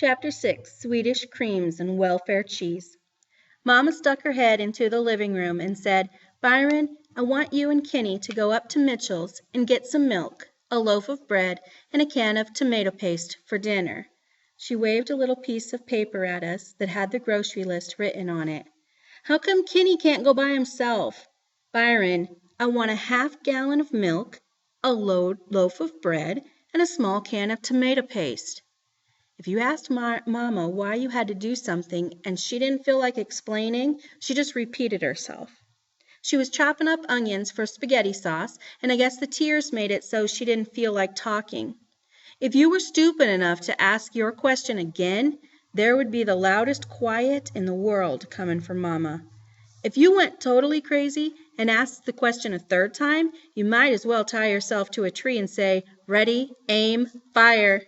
Chapter 6 Swedish Creams and Welfare Cheese. Mama stuck her head into the living room and said, "Byron, I want you and Kenny to go up to Mitchell's and get some milk, a loaf of bread, and a can of tomato paste for dinner." She waved a little piece of paper at us that had the grocery list written on it. "How come Kenny can't go by himself?" "Byron, I want a half-gallon of milk, a loaf of bread, and a small can of tomato paste." If you asked Mama why you had to do something and she didn't feel like explaining, she just repeated herself. She was chopping up onions for spaghetti sauce, and I guess the tears made it so she didn't feel like talking. If you were stupid enough to ask your question again, there would be the loudest quiet in the world coming from Mama. If you went totally crazy and asked the question a third time, you might as well tie yourself to a tree and say, "Ready, aim, fire."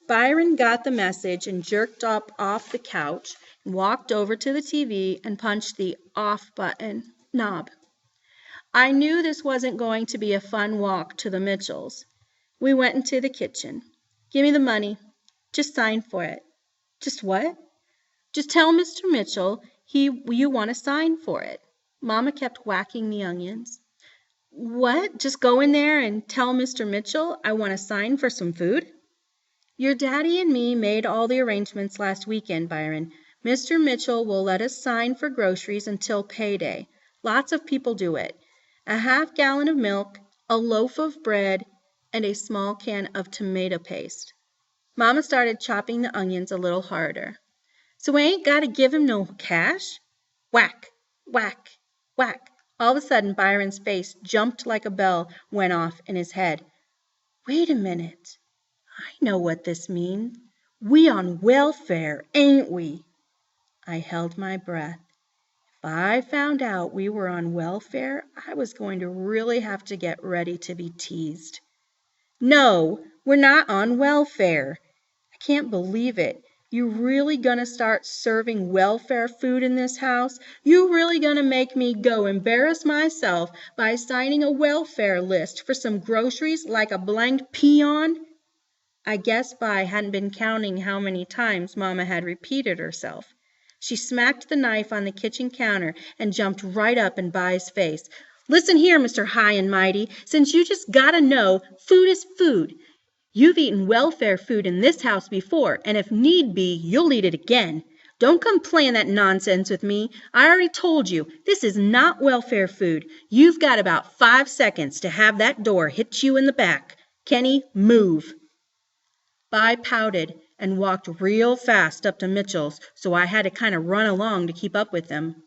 Byron got the message and jerked up off the couch and walked over to the TV and punched the off button knob. I knew this wasn't going to be a fun walk to the Mitchells. We went into the kitchen. "Give me the money. Just sign for it." "Just what?" "Just tell Mr. Mitchell you want to sign for it." Mama kept whacking the onions. "What? Just go in there and tell Mr. Mitchell I want to sign for some food?" "Your daddy and me made all the arrangements last weekend, Byron. Mr. Mitchell will let us sign for groceries until payday. Lots of people do it. A half-gallon of milk, a loaf of bread, and a small can of tomato paste." Mama started chopping the onions a little harder. "So we ain't got to give him no cash?" Whack, whack, whack. All of a sudden Byron's face jumped like a bell went off in his head. "Wait a minute. I know what this means. We on welfare, ain't we?" I held my breath. If I found out we were on welfare, I was going to really have to get ready to be teased. "No, we're not on welfare." "I can't believe it. You really gonna start serving welfare food in this house? You really gonna make me go embarrass myself by signing a welfare list for some groceries like a blanked peon?" I guess Vi hadn't been counting how many times Mama had repeated herself. She smacked the knife on the kitchen counter and jumped right up in Vi's face. "Listen here, Mr. High and Mighty, since you just gotta know food is food. You've eaten welfare food in this house before, and if need be, you'll eat it again. Don't come playing that nonsense with me. I already told you, this is not welfare food. You've got about 5 seconds to have that door hit you in the back. Kenny, move." Vi pouted and walked real fast up to Mitchell's, so I had to kind of run along to keep up with him.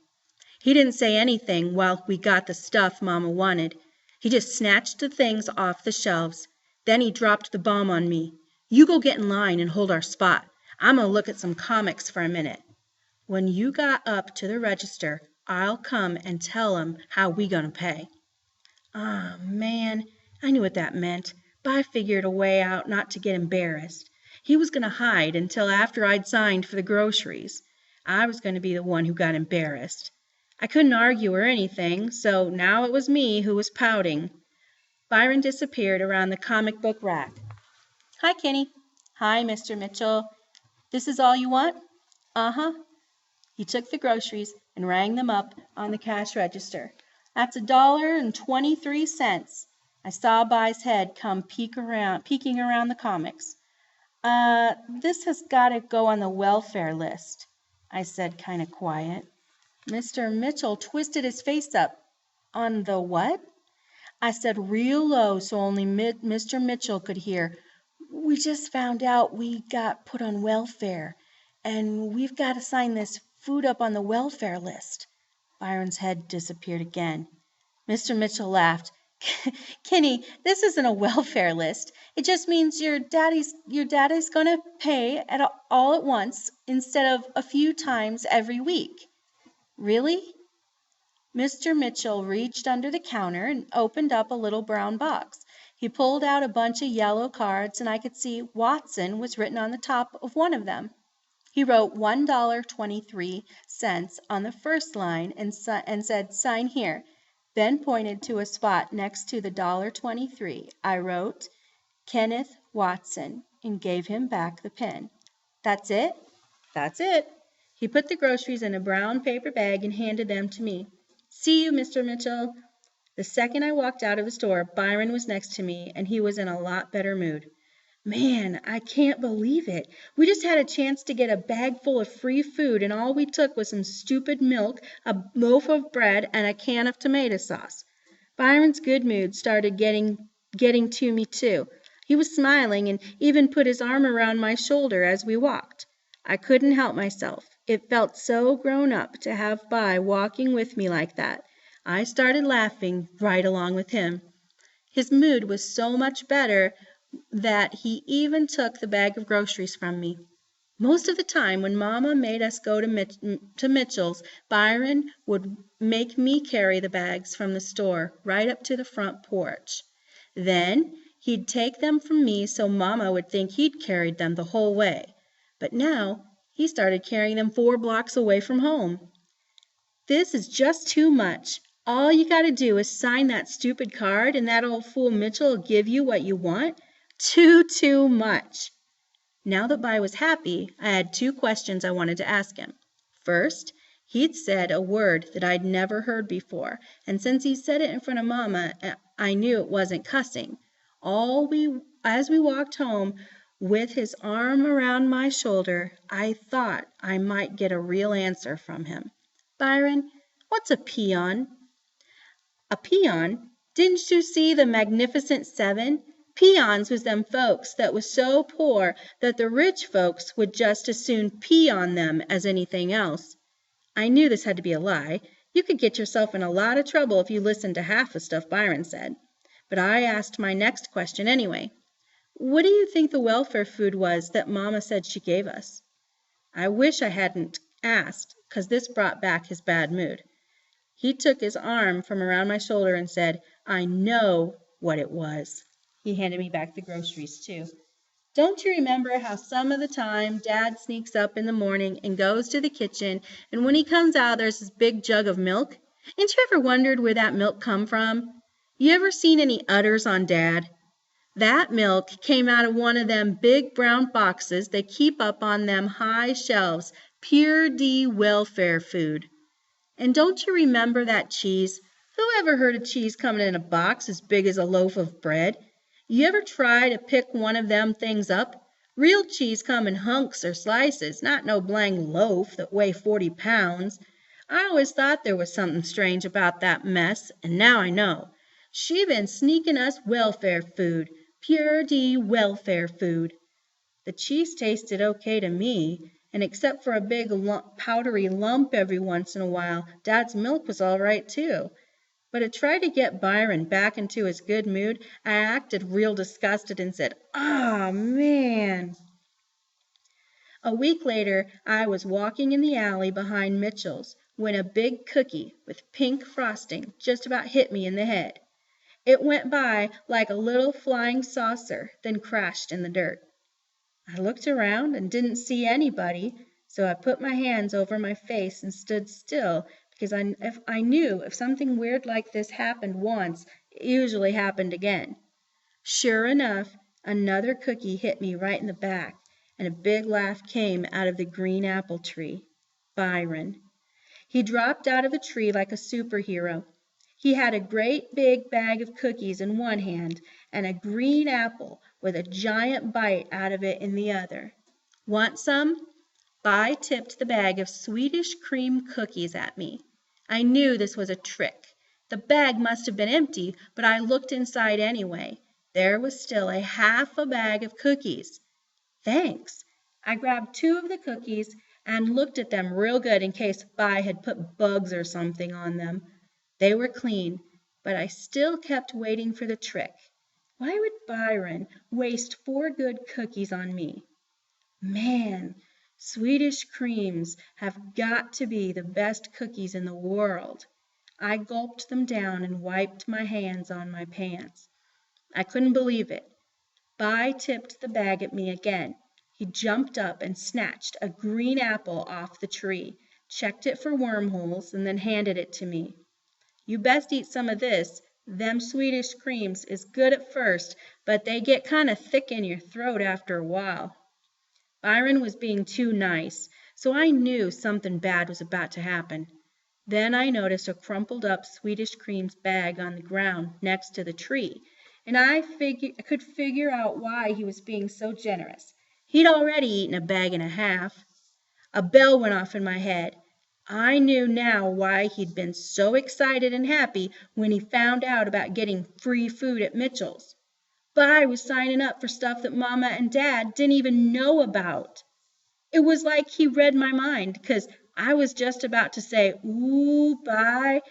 He didn't say anything while we got the stuff Mama wanted. He just snatched the things off the shelves. Then he dropped the bomb on me. "You go get in line and hold our spot. I'm going to look at some comics for a minute. When you got up to the register, I'll come and tell 'em how we going to pay." Ah, man, I knew what that meant, but I figured a way out not to get embarrassed. He was going to hide until after I'd signed for the groceries. I was going to be the one who got embarrassed. I couldn't argue or anything, so now it was me who was pouting. Byron disappeared around the comic book rack. "Hi, Kenny." "Hi, Mr. Mitchell. This is all you want?" "Uh-huh." He took the groceries and rang them up on the cash register. "That's $1.23. I saw Vi's head come peeking around the comics. This has got to go on the welfare list," I said kind of quiet. Mr. Mitchell twisted his face up. "On the what?" I said real low so only Mr. Mitchell could hear. "We just found out we got put on welfare, and we've got to sign this food up on the welfare list." Byron's head disappeared again. Mr. Mitchell laughed. "Kenny, this isn't a welfare list. It just means your daddy's going to pay all at once instead of a few times every week." "Really?" Mr. Mitchell reached under the counter and opened up a little brown box. He pulled out a bunch of yellow cards, and I could see Watson was written on the top of one of them. He wrote $1.23 on the first line and said, "Sign here." Then pointed to a spot next to the $1.23. I wrote, "Kenneth Watson," and gave him back the pen. That's it? That's it. He put the groceries in a brown paper bag and handed them to me. See you, Mr. Mitchell. The second I walked out of the store, Byron was next to me, and he was in a lot better mood. Man, I can't believe it. We just had a chance to get a bag full of free food, and all we took was some stupid milk, a loaf of bread, and a can of tomato sauce. Byron's good mood started getting to me too. He was smiling and even put his arm around my shoulder as we walked. I couldn't help myself. It felt so grown up to have By walking with me like that. I started laughing right along with him. His mood was so much better that he even took the bag of groceries from me. Most of the time when Mama made us go to Mitchell's, Byron would make me carry the bags from the store right up to the front porch. Then he'd take them from me so Mama would think he'd carried them the whole way. But now he started carrying them 4 blocks away from home. This is just too much. All you got to do is sign that stupid card and that old fool Mitchell will give you what you want. Too much. Now that By was happy, I had 2 questions I wanted to ask him. First, he'd said a word that I'd never heard before, and since he said it in front of Mama, I knew it wasn't cussing. As we walked home with his arm around my shoulder, I thought I might get a real answer from him. Byron, what's a peon? A peon? Didn't you see the Magnificent Seven? Peons was them folks that was so poor that the rich folks would just as soon pee on them as anything else. I knew this had to be a lie. You could get yourself in a lot of trouble if you listened to half the stuff Byron said. But I asked my next question anyway. What do you think the welfare food was that Mama said she gave us? I wish I hadn't asked, 'cause this brought back his bad mood. He took his arm from around my shoulder and said, I know what it was. He handed me back the groceries, too. Don't you remember how some of the time Dad sneaks up in the morning and goes to the kitchen, and when he comes out there's this big jug of milk? Ain't you ever wondered where that milk come from? You ever seen any udders on Dad? That milk came out of one of them big brown boxes they keep up on them high shelves, Pure D welfare food. And don't you remember that cheese? Who ever heard of cheese coming in a box as big as a loaf of bread? You ever try to pick one of them things up? Real cheese come in hunks or slices, not no blang loaf that weigh 40 pounds. I always thought there was something strange about that mess, and now I know. She been sneaking us welfare food, Pure D welfare food. The cheese tasted okay to me, and except for a big powdery lump every once in a while, Dad's milk was all right too. But to try to get Byron back into his good mood, I acted real disgusted and said, "Ah, man." A week later, I was walking in the alley behind Mitchell's when a big cookie with pink frosting just about hit me in the head. It went by like a little flying saucer, then crashed in the dirt. I looked around and didn't see anybody, so I put my hands over my face and stood still because I knew if something weird like this happened once, it usually happened again. Sure enough, another cookie hit me right in the back, and a big laugh came out of the green apple tree. Byron. He dropped out of the tree like a superhero. He had a great big bag of cookies in one hand and a green apple with a giant bite out of it in the other. Want some? By tipped the bag of Swedish cream cookies at me. I knew this was a trick. The bag must have been empty, but I looked inside anyway. There was still a half a bag of cookies. Thanks. I grabbed 2 of the cookies and looked at them real good in case By had put bugs or something on them. They were clean, but I still kept waiting for the trick. Why would Byron waste 4 good cookies on me? Man, Swedish creams have got to be the best cookies in the world. I gulped them down and wiped my hands on my pants. I couldn't believe it. By tipped the bag at me again. He jumped up and snatched a green apple off the tree, checked it for wormholes, and then handed it to me. You best eat some of this. Them Swedish creams is good at first, but they get kind of thick in your throat after a while. Byron was being too nice, so I knew something bad was about to happen. Then I noticed a crumpled up Swedish creams bag on the ground next to the tree, and I could figure out why he was being so generous. He'd already eaten a bag and a half. A bell went off in my head. I knew now why he'd been so excited and happy when he found out about getting free food at Mitchell's. Vi was signing up for stuff that Mama and Dad didn't even know about. It was like he read my mind, because I was just about to say, "Ooh, bye,"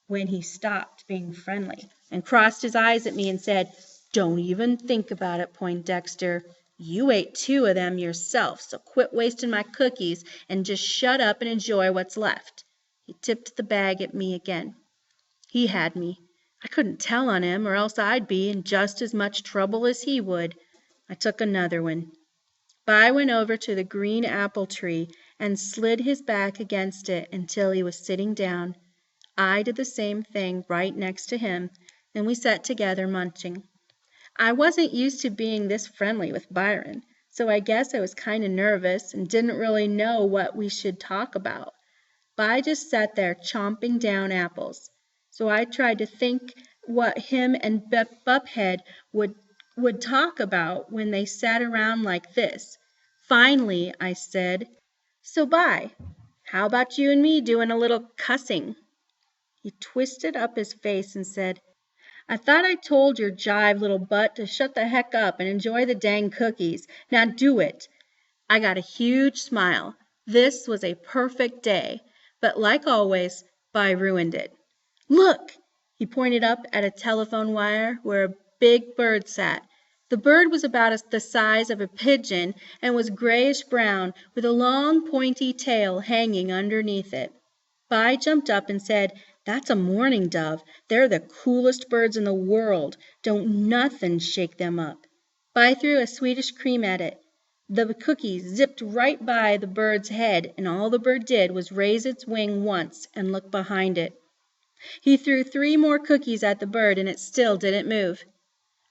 when he stopped being friendly and crossed his eyes at me and said, "Don't even think about it, Poindexter. You ate 2 of them yourself, so quit wasting my cookies and just shut up and enjoy what's left." He tipped the bag at me again. He had me. I couldn't tell on him, or else I'd be in just as much trouble as he would. I took another one. Vi went over to the green apple tree and slid his back against it until he was sitting down. I did the same thing right next to him, and we sat together munching. I wasn't used to being this friendly with Byron, so I guess I was kind of nervous and didn't really know what we should talk about. Vi just sat there chomping down apples. So I tried to think what him and Buphead would talk about when they sat around like this. Finally, I said, "So, Vi, how about you and me doing a little cussing?" He twisted up his face and said, "I thought I told your jive little butt to shut the heck up and enjoy the dang cookies. Now do it." I got a huge smile. This was a perfect day, but like always, Vi ruined it. "Look!" He pointed up at a telephone wire where a big bird sat. The bird was about the size of a pigeon and was grayish-brown with a long pointy tail hanging underneath it. Vi jumped up and said, "That's a mourning dove. They're the coolest birds in the world. Don't nothing shake them up." Vi threw a Swedish cream at it. The cookie zipped right by the bird's head, and all the bird did was raise its wing once and look behind it. He threw 3 more cookies at the bird, and it still didn't move.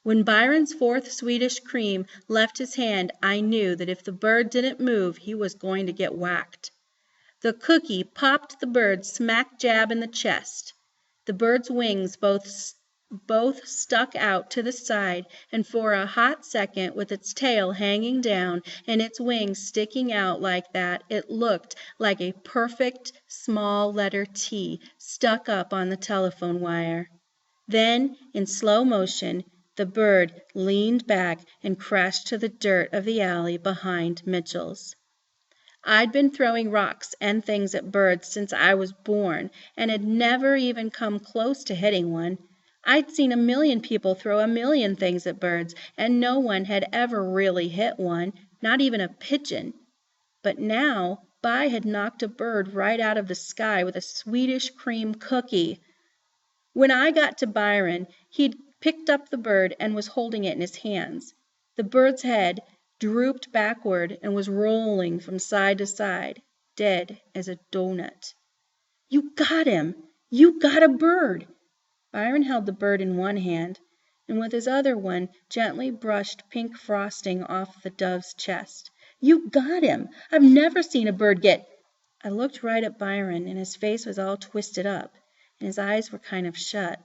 When Byron's 4th Swedish cream left his hand, I knew that if the bird didn't move, he was going to get whacked. The cookie popped the bird smack jab in the chest. The bird's wings both stuck out to the side, and for a hot second, with its tail hanging down and its wings sticking out like that, it looked like a perfect small letter T stuck up on the telephone wire. Then, in slow motion, the bird leaned back and crashed to the dirt of the alley behind Mitchell's. I'd been throwing rocks and things at birds since I was born, and had never even come close to hitting one. I'd seen a million people throw a million things at birds, and no one had ever really hit one, not even a pigeon. But now Vi had knocked a bird right out of the sky with a Swedish cream cookie. When I got to Byron, he'd picked up the bird and was holding it in his hands. The bird's head drooped backward and was rolling from side to side, dead as a doughnut. "You got him! You got a bird!" Byron held the bird in one hand, and with his other one gently brushed pink frosting off the dove's chest. "You got him! I've never seen a bird get—" I looked right at Byron, and his face was all twisted up, and his eyes were kind of shut.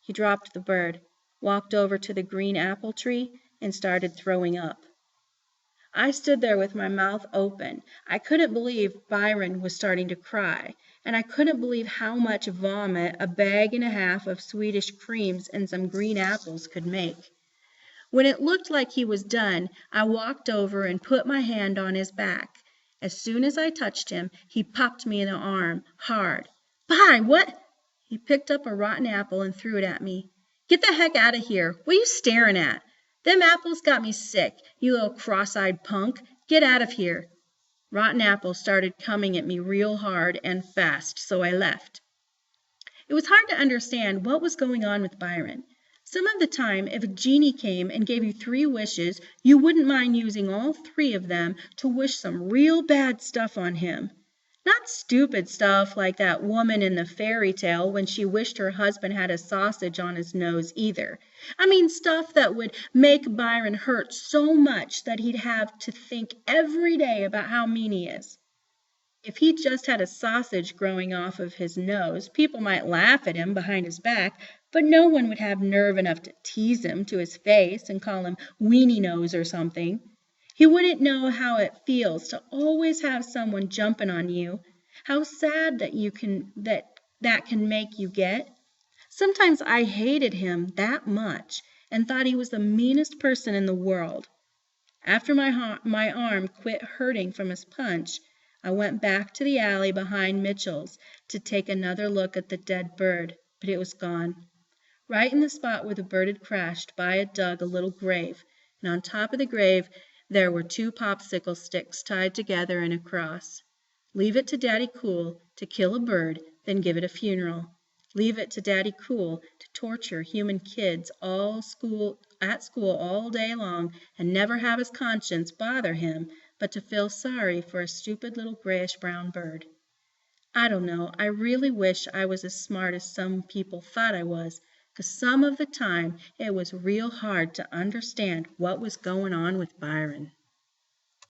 He dropped the bird, walked over to the green apple tree, and started throwing up. I stood there with my mouth open. I couldn't believe Byron was starting to cry, and I couldn't believe how much vomit a bag and a half of Swedish creams and some green apples could make. When it looked like he was done, I walked over and put my hand on his back. As soon as I touched him, he popped me in the arm, hard. "Vi, what—" He picked up a rotten apple and threw it at me. "Get the heck out of here! What are you staring at? Them apples got me sick, you little cross-eyed punk. Get out of here." Rotten apples started coming at me real hard and fast, so I left. It was hard to understand what was going on with Byron. Some of the time, if a genie came and gave you 3 wishes, you wouldn't mind using all 3 of them to wish some real bad stuff on him. Not stupid stuff like that woman in the fairy tale when she wished her husband had a sausage on his nose either. I mean stuff that would make Byron hurt so much that he'd have to think every day about how mean he is. If he just had a sausage growing off of his nose, people might laugh at him behind his back, but no one would have nerve enough to tease him to his face and call him Weenie Nose or something. He wouldn't know how it feels to always have someone jumping on you, how sad that can make you get. Sometimes I hated him that much and thought he was the meanest person in the world. After my arm quit hurting from his punch, I went back to the alley behind Mitchell's to take another look at the dead bird, but it was gone. Right in the spot where the bird had crashed by had dug a little grave, and on top of the grave there were 2 popsicle sticks tied together in a cross. Leave it to Daddy Cool to kill a bird, then give it a funeral. Leave it to Daddy Cool to torture human kids at school all day long and never have his conscience bother him but to feel sorry for a stupid little grayish-brown bird. I don't know, I really wish I was as smart as some people thought I was, 'cause some of the time it was real hard to understand what was going on with Byron.